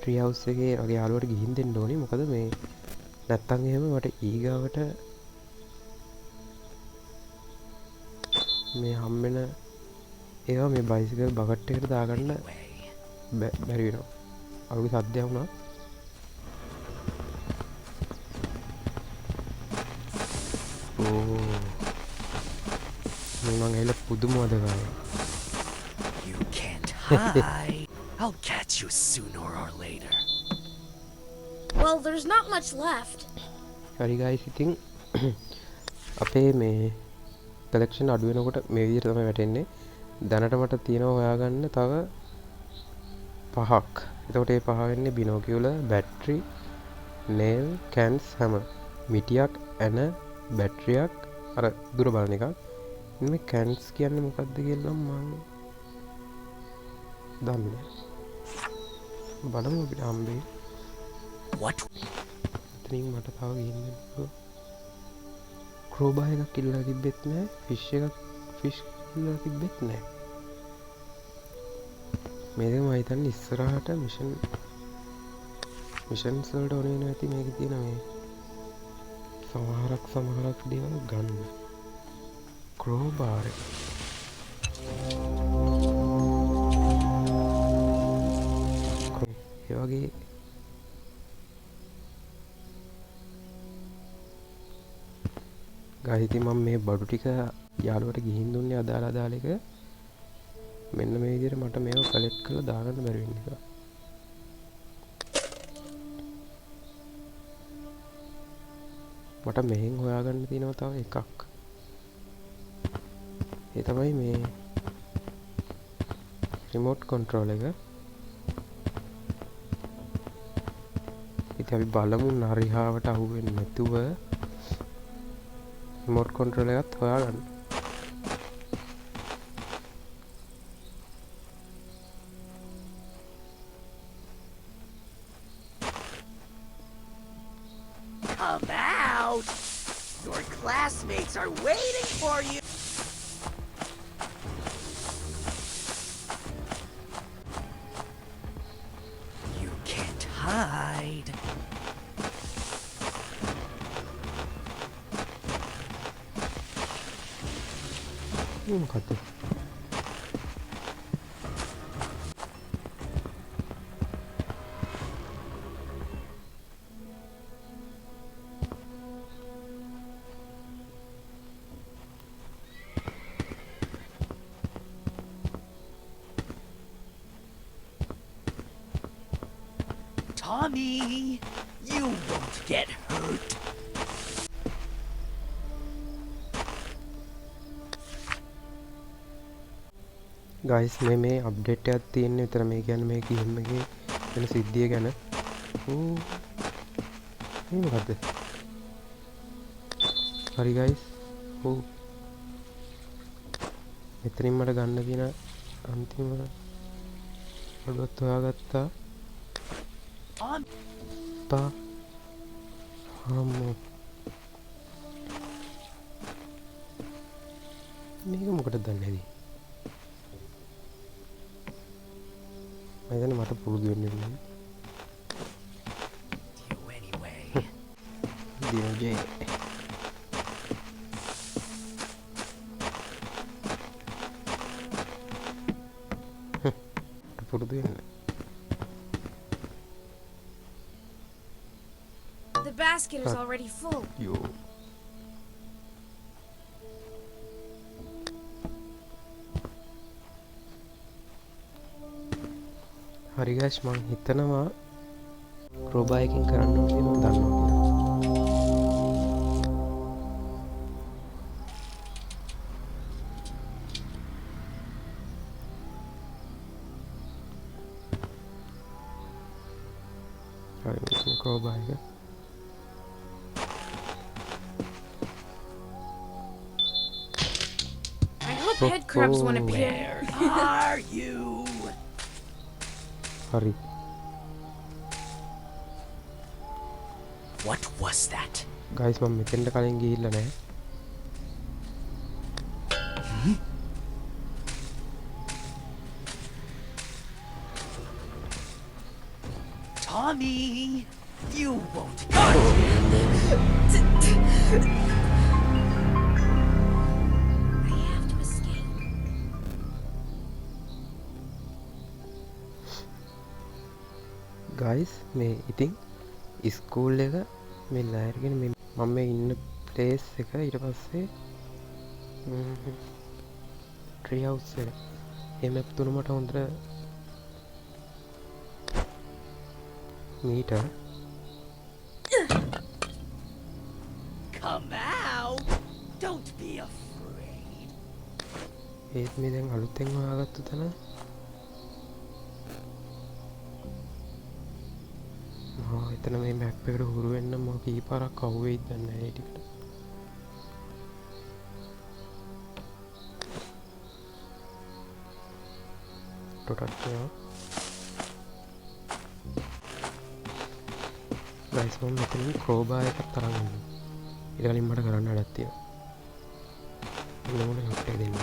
Tree house එකේ වගේ යාළුවට ගිහින් දෙන්න ඕනේ. මොකද මේ නැත්තම් එහෙම මට ඊගාවට මේ හම්බෙන ඒවා මේ බයිසිකල් බකට් එකට දාගන්න බැරි වෙනවා. අලුත් සද්දයක් වුණා. ඕ මම ඇවිල්ලා පුදුමවද ගානේ. You can't hide. I'll catch you sooner or later. Well, there's not much left. හරි guys ඉතින් අපේ මේ කලෙක්ෂන් අඩු වෙනකොට මේ විදිහට තමයි වැටෙන්නේ. දැනට මට තියෙනවා හොයාගන්න තව 5ක්. එතකොට මේ 5 වෙන්නේ බිනෝකියුලර්, බැටරි, nail, cans හැම. මිටියක්, ඇන, බැටරියක්, අර දුර බලන එකක්. මේ cans කියන්නේ මොකක්ද කියලා මම දන්නේ නැහැ. බලමු අපිට හම්බෙයි. What? ඉතින් මට තව ගිහින් ක්‍රෝබා එකක් ඉල්ලලා තිබෙත් නැහැ. ෆිෂ් ඉල්ලලා තිබෙත් නැහැ. මේක මම හිතන්නේ ඉස්සරහට මිෂන්ස් වලට ඕන වෙනවා ඇති. මේකේ තියෙන මේ සමහරක් දේවල් ගන්න. ක්‍රෝබාර් එක. ඒ වගේ ගායිස් ඉතින් මම මේ බඩු ටික යාළුවට ගිහින් දුන්නේ අදාළ එක. මෙන්න මේ විදිහට මට මේව කලෙක්ට් කරලා දාගන්න බැරි වෙන නිසා. මට මෙහෙන් හොයාගන්න තියෙනවා තව එකක්. ඒ තමයි මේ රිමෝට් කන්ට්‍රෝල් එක. ඉතින් අපි බලමු නරිහාවට අහු වෙන්නේ නැතුව රිමෝට් කන්ට්‍රෝල් එකත් හොයාගන්න. Come out! Your classmates are waiting for you! You can't hide. මොකද්ද? Tommy, you won't get hurt. Guys මේ අප්ඩේට් එකක් තියෙන්නේ විතර. මේ කියන්නේ මේ ගේම් එකේ වෙන සිද්ධිය ගැන. මේ මොකද්ද? හරි ගයිස්. මෙතනින් මට ගන්න තියෙන අන්තිම අඩුවත් හොයාගත්තා. මේක මොකටද දන්නේ නැති. මම මට පුරුදු වෙන්න ඕනේ. You anyway. DJ. පුරුදු වෙන්න. The basket is already full. Yo. හරි ගයිස් මම හිතනවා ක්‍රෝබා එකකින් කරන්න ඕනේ මම දන්නවා කියලා. හරි මේ ක්‍රෝබා එක. I hope head crabs won't appear. Where are you? හරි. What was that? ගයිස් මම මෙතෙන්ට කලින් ගිහිල්ලා නැහැ. Tommy, you won't catch me. I have to escape. Guys මේ ඉතින් ඉස්කූල් එක මේ ලෑර්ගෙන මම මේ ඉන්න ප්ලේස් එක ඊට පස්සේ ට්‍රීහවුස් එක ඒ මැප් තුන මට හොඳට metre Come out. Don't be afraid. ඒත් මේ දැන් අලුතෙන් හොයාගත්තු තැන එතන මේ මැප් එකට හුරු වෙන්න මම කී පාරක් අහුවෙයිද දන්නේ නැහැ ඒ ටිකට. ටොටක් කියනවා. ගයිස් මම මෙතනින් ක්‍රෝබා එකක් තරන් ඉන්නවා. ඊට කලින් මට කරන්න වැඩක් තියෙනවා. මොන එකක් දෙන්න.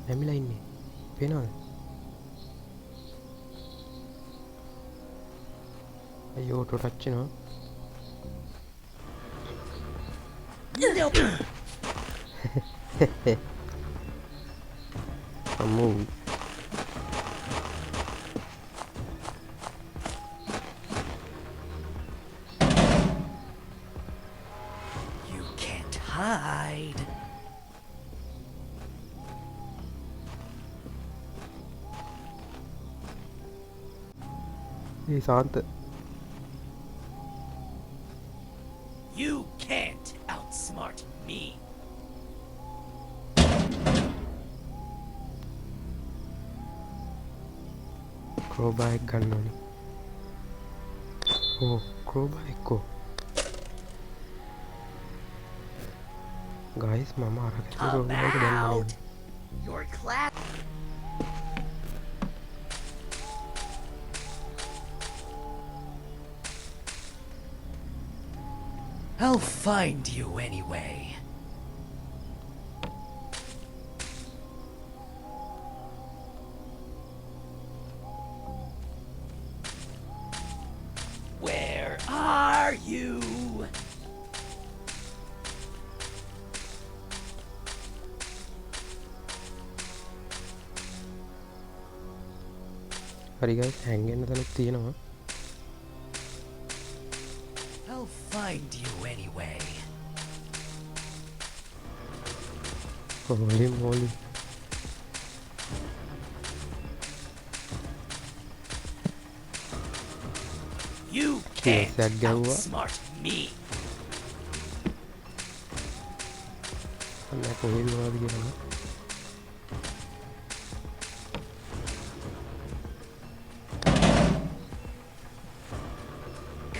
නැමිලා ඉන්නේ. පේනවද? අයියෝ ටොටක් වෙනවා. Nope. අම්මෝ You can't hide. ඒ සාන්ත You can't outsmart me. ක්‍රෝබා එක ගන්න ඕනේ. ඕ ක්‍රෝබා එක්කෝ. ගයිස් මම අරගෙන Come ක්‍රෝබා එක දැම්මා out. නේද? Your class. I'll find you anyway. Where are you? හරි ගයිස් හැංගෙන්න තැනක් තියෙනවා. I'll find you anyway. හොලි මොලි. You Yes, can't that ගැව්වා. outsmart me. අන්න කොහෙද මොනවද කියලා.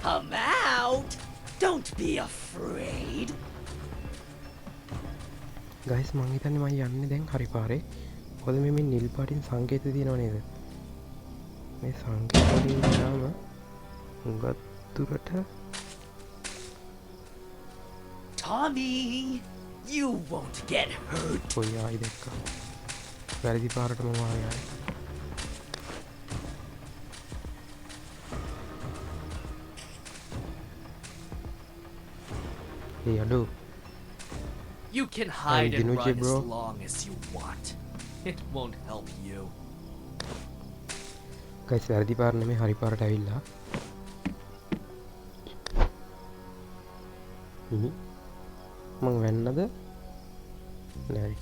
Come out. Don't be afraid. Guys මං හිතන්නේ මම යන්නේ දැන් හරි පාරේ. මොකද මේ නිල් පාටින් සංකේත තියෙනව නේද? මේ සංකේත වලින් ගියාම හුඟක් දුරට Tommy, you won't get hurt. කොයි ආයි දැක්කා. වැරදි පාරට මම ආවේ. ඒ අඩෝ You can hide and Dinucci, run bro. as long as you want. It won't help you. Guys වැරදි පාර නෙමෙයි හරි පාරට ඇවිල්ලා. මං වෙන්නද? නෑ.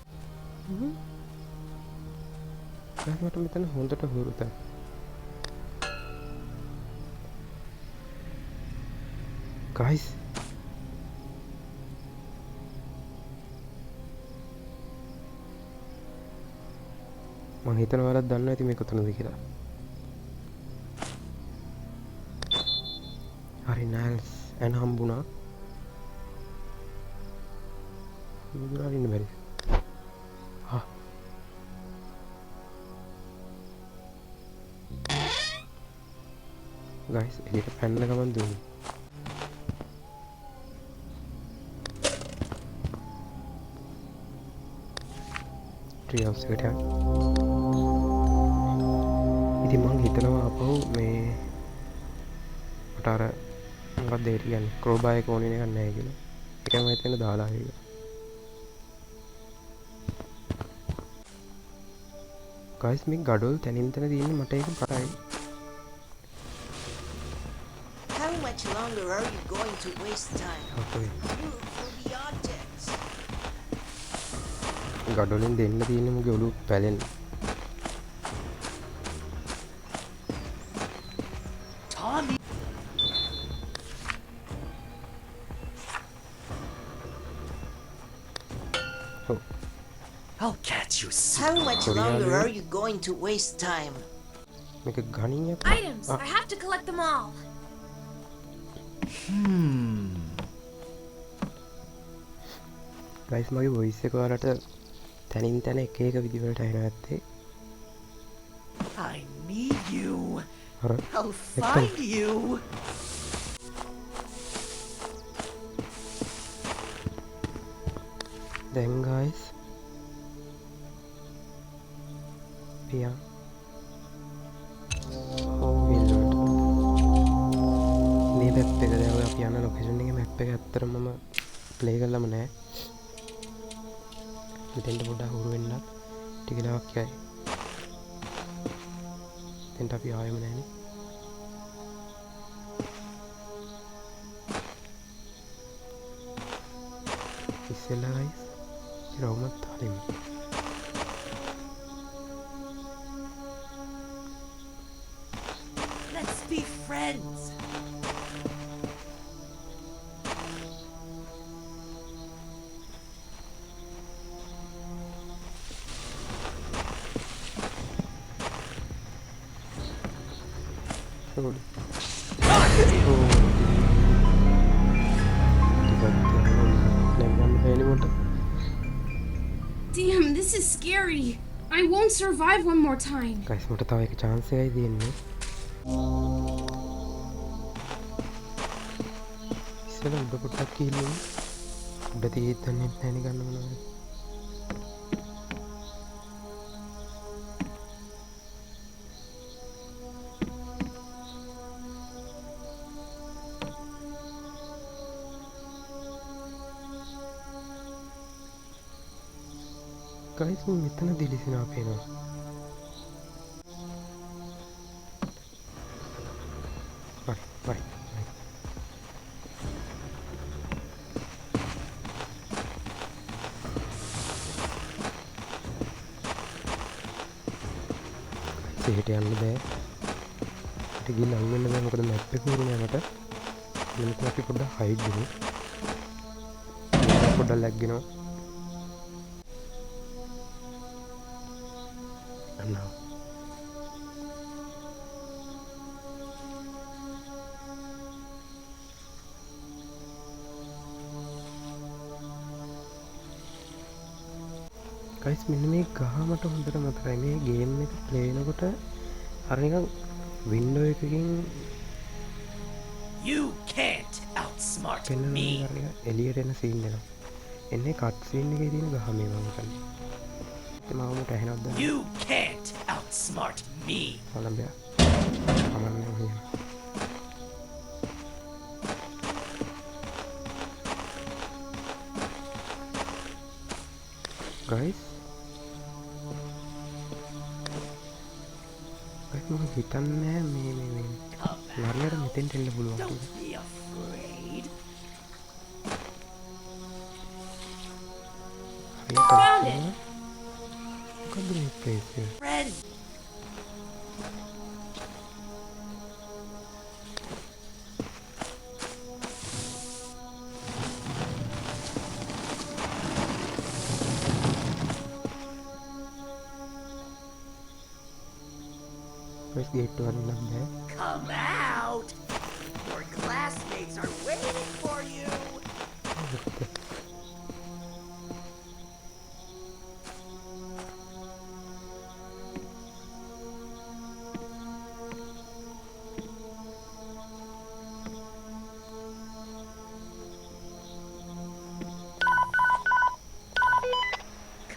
මට මෙතන හොඳට හුරු තැන. ගයිස් මං හිතන වලත් දන්න ඇති මේ කොතනද කියලා. හරි නෑල්ස් ඇන හම්බුණා. මුදුරාට ඉන්න බැරි. ගයිස් එළියට පැන්න ගමන් දුන්නේ. ට්‍රී හවුස් එකට යන්න. ඉතින් මං හිතනවා අපහු මේ මට අර මොකක්ද ඒකට කියන්නේ ක්‍රෝබාර් එක ඕනේ එකක් නැහැ කියලා. ඒකම හිතෙන්න දාලා ආවේ. ගයිස් මේ ගඩොල් තනින් තන තියෙන්නේ මට ඒක කරයි. How much longer are you going to waste time? අපේ Look for the objects. ගඩොලින් දෙන්න තියෙන්නේ මුගේ ඔලු පැලෙන්න. Tommy! ඔව්. I'll catch you soon. How much Korea longer lure? are you going to waste time? මේක ගණින් එක. Items. I have to collect them all. Guys මගේ voice එක ඔයාලට තනින් තන එක එක විදිහකට ඇහෙනවා ඇත්තේ. I need you. අර I'll find you. දැන් ගයිස් පියා විල්ලට මේ මැප් එක දැන් ඔය අපි යන ලොකේෂන් එකේ මැප් එක ඇත්තටම මම ප්ලේ කරලම නැහැ. මෙතෙන්ට පොඩ්ඩක් හුරු වෙන්නත් ටික වෙලාවක් යයි. එතෙන්ට අපි ආවෙම නැහැනේ. ඉස්සෙල්ලා ගයිස් රවුමත් හරිම Let's be friends. සෝඩි Damn, this is scary. I won't survive one more time. Guys මට තව එක chance එකයි දෙන්නේ. ඉස්සෙල්ලා උඩ පොඩ්ඩක් ගිහින් උඩ තියෙද්දි දන්නේ නැහැ නේ ගන්න මොනවද. ගයිස් මම මෙතන දිලිසෙනවා පේනවා. බයි. සේට යන්න බෑ. ඒට ගිහින් අහු වෙන්න බෑ මොකද මැප් එක උරුම යනට. මෙතන අපි පොඩ්ඩක් හයිඩ් වෙමු. පොඩ්ඩක් ලැග් වෙනවා. අන්න. ගයිස් මෙන්න මේ ගහ මට හොඳට මතකයි. මේ ගේම් එක ප්ලේ වෙනකොට අර නිකන් වින්ඩෝ එකකින් You can't outsmart පෙන්වන me. එළියට එන සීන් එනවා. එන්නේ කට් සීන් එකේ තියෙන ගහ මේ මම හිතන්නේ. ඉතින් මම උට ඇහෙනවද? You can't outsmart me. Columbia. අමන්නේ මෙහෙම. ගයිස් මම හිතන්නේ මේ නරියට මෙතෙන්ට එන්න පුළුවන් Don't කියලා. be afraid. Found it. මොකද්ද මේ ප්ලේස් එක? Friend. ගයිස් ගේට් එක වරින් නම් බෑ. Come out. Your classmates are waiting for you.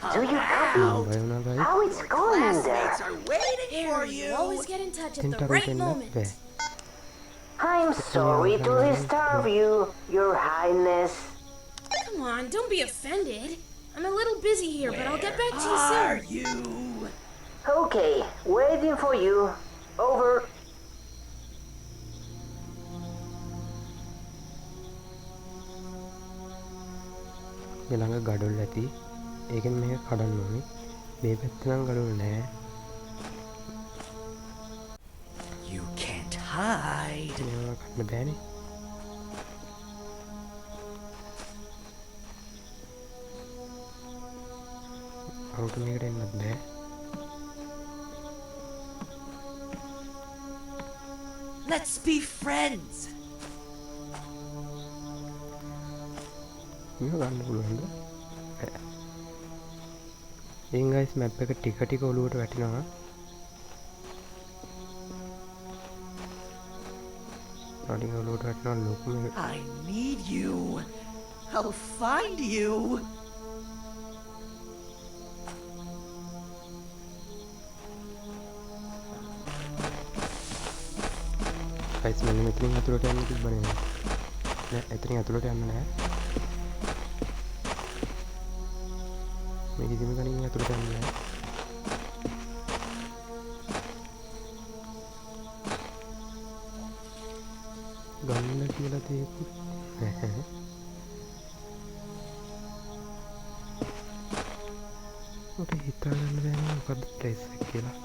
Come out. බය වුණා guys. How it's going there? Classmates are waiting Aaron, you always get in touch at තින්ට the අරුට right එන්න moment. බෑ I'm sorry to disturb you, Your Highness. Come on, don't be offended. I'm a little busy here, but I'll get back to you soon. Are you? Okay, waiting for you. Over. මේ ළඟ ගඩොල් ඇති ඒකෙන් මේක කඩන්න ඕනේ මේ පැත්ත නම් ගඩොල් නෑ You can't hide. මේවා කන්න බෑනේ අරුට මේකට එන්නත් බෑ Let's be friends. මේක ගන්න පුළුවන්ද ඉතින් ගයිස් මැප් එක ටික ටික ඔලුවට වැටෙනවා ටික ඔලුවට වැටෙනවා ලොකුම I need you. I'll find you. Guys මෙන්න මෙතනින් අතුලට යන්න තිබ්බනේ නෑ එතනින් අතුලට යන්න නෑ මේ කිසිම කෙනෙක් අතුලට යන්න නෑ ගන්න කියලා දෙයක්වත් නැහැ මට හිතාගන්න බැහැ මොකද්ද ප්ලේස් එක කියලා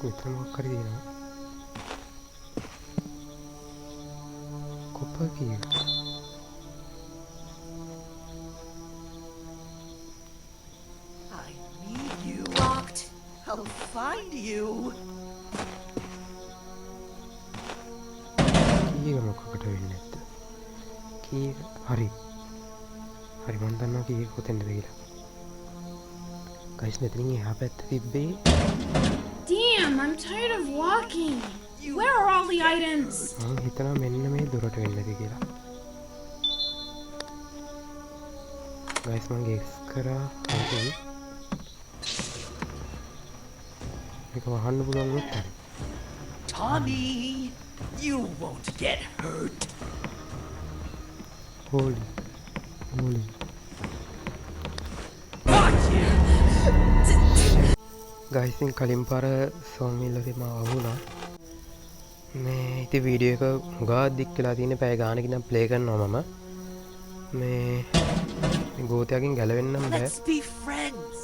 මෙතන මොකක් හරි තියෙනවා කොප්ප කීය I need you. Locked. I'll find you. කීයක මොකකට වෙන්නේ නැද්ද කීයක හරි හරි මම දන්නවා කීයක කොතෙන්ද කියලා ගයිස් මෙතනින් එහා පැත්ත තිබ්බේ Damn, I'm tired of walking. Where are all the items? මම හිතනවා මෙන්න මේ දොරට වෙන්නද කියලා ගයිස් මම ගෙස් කරා හරි මේක වහන්න පුළුවන් වුණොත් හරි Tommy, you won't get hurt. Holy holy Got you. ගයිසින් කලින් පාර සෝමිල්ලදී මම වහුණා මේ ඉතින් වීඩියෝ එක ගා දික් වෙලා තියෙන පැය ගානකින් නම් ප්ලේ කරනවා මම මේ ගෝතයාගෙන් ගැලවෙන්නම් බෑ Let's be friends.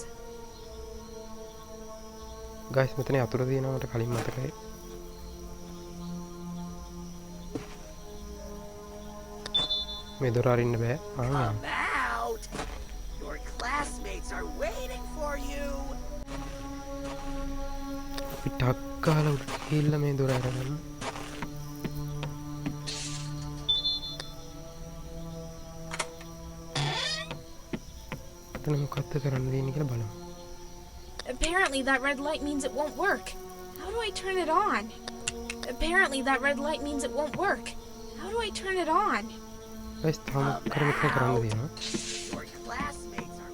ගයිස් මෙතන අතුර තියෙනවා මට කලින් මතකයි මේ දොර අරින්න බෑ Come out. Your classmates are waiting for you. අපි ටක් ගාලා උඩට ගිහිල්ලා මේ දොර අරගමු එතන මොකක්ද කරන්න දෙන්නේ කියලා බලමු Apparently that red light means it won't work. How do I turn it on? Apparently that red light means it won't work. How do I turn it on? Guys තාම කරන්න තියෙනවා Your classmates are.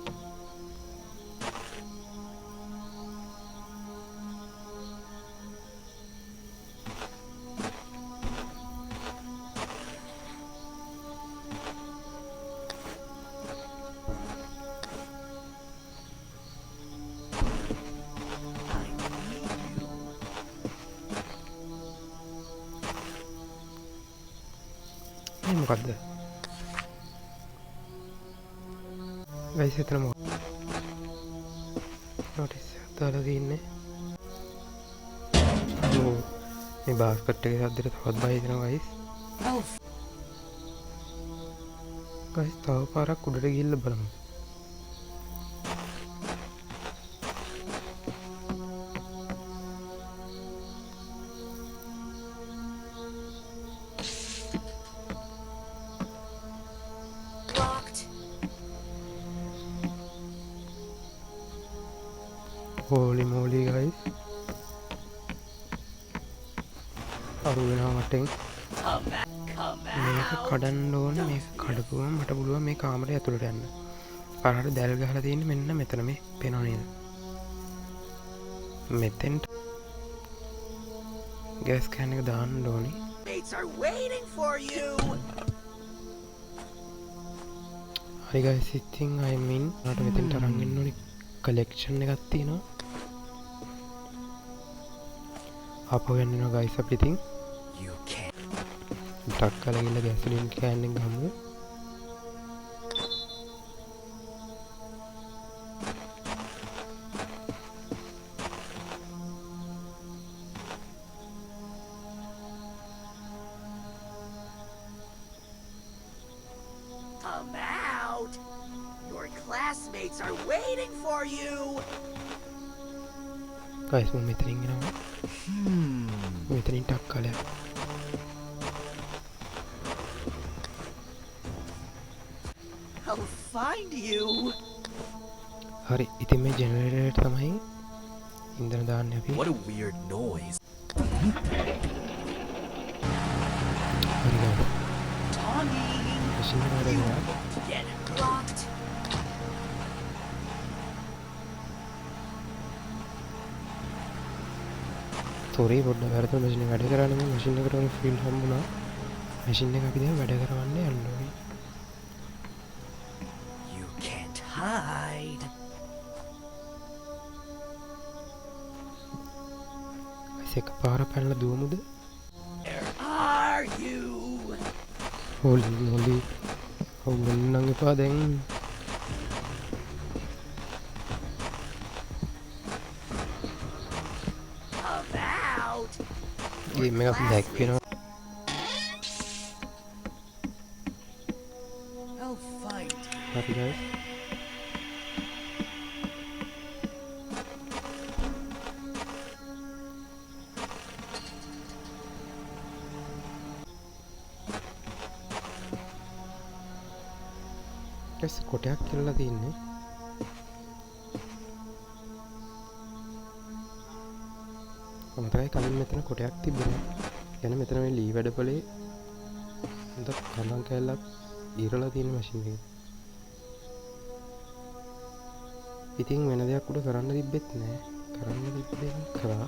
I need you. මේ මොකක්ද guys එතන මොකක්ද notice එකක් දාලා තියෙන්නේ මේ බාස්කට් එකේ සද්දෙට තවත් බය හිතෙනවා ගයිස් Oh, ගයිස් තව පාරක් උඩට ගිහිල්ලා බලමු Locked. holy moly guys අරු වෙනවා මටෙන් come back, come මේක out. කඩන්න ඕනේ මේක කඩපුවම මට පුළුවන් මේ කාමරේ ඇතුළට යන්න අරට දැල් ගහලා තියෙන්නේ මෙන්න මෙතන මේ පේනව නේද? මෙතෙන්ට ගෑස් කෑන් එක දාන්න ඕනේ. Mates are waiting for you. හරි guys ඉතින් I mean මට මෙතෙන්ට අරන් එන්න ඕනේ කලෙක්ෂන් එකක් තියෙනවා. අපෝ යන්නවා guys අපි ඉතින් You can't. ටක් කරලා ගිහලා ගෑසොලින් කෑන් එක ගමු. Come out. Your classmates are waiting for you. guys මම මෙතනින් එනවා. මෙතනින් ටක් කරලා I'll find you. හරි ඉතින් මේ ජෙනරේටර් එක තමයි ඉන්ධන දාන්නේ අපි. What a weird noise. හරි guys Tommy, මැෂින් එක වැඩ get Locked. සෝරි පොඩ්ඩක් වැරදුනා මැෂින් එක වැඩ කරන්නේ මේ මැෂින් එකට ඕනේ ෆීල්ඩ් හම්බුණා. මැෂින් එක අපි දැන් වැඩ කරවන්න යන්න ඕනේ. You can't hide. එකපාර පැනලා දුවමුද? Where are you? හොලි හොල්ලන්නම් එපා දැන්. Come out. ගේම් එක බ්ලැක් වෙනවා. I'll find you. හරි guys guys කොටයක් කියලා තියන්නේ. අමතරයි කලින් මෙතන කොටයක් තිබුණා. يعني මෙතන මේ ලී වැඩපොලේ හොඳ කඳන් කැල්ලක් ඉරලා තියෙන මැෂින් එකේ. ඉතින් වෙන දෙයක් උඩ කරන්න තිබ්බෙත් නෑ. කරන්න තිබ්බේ කරා.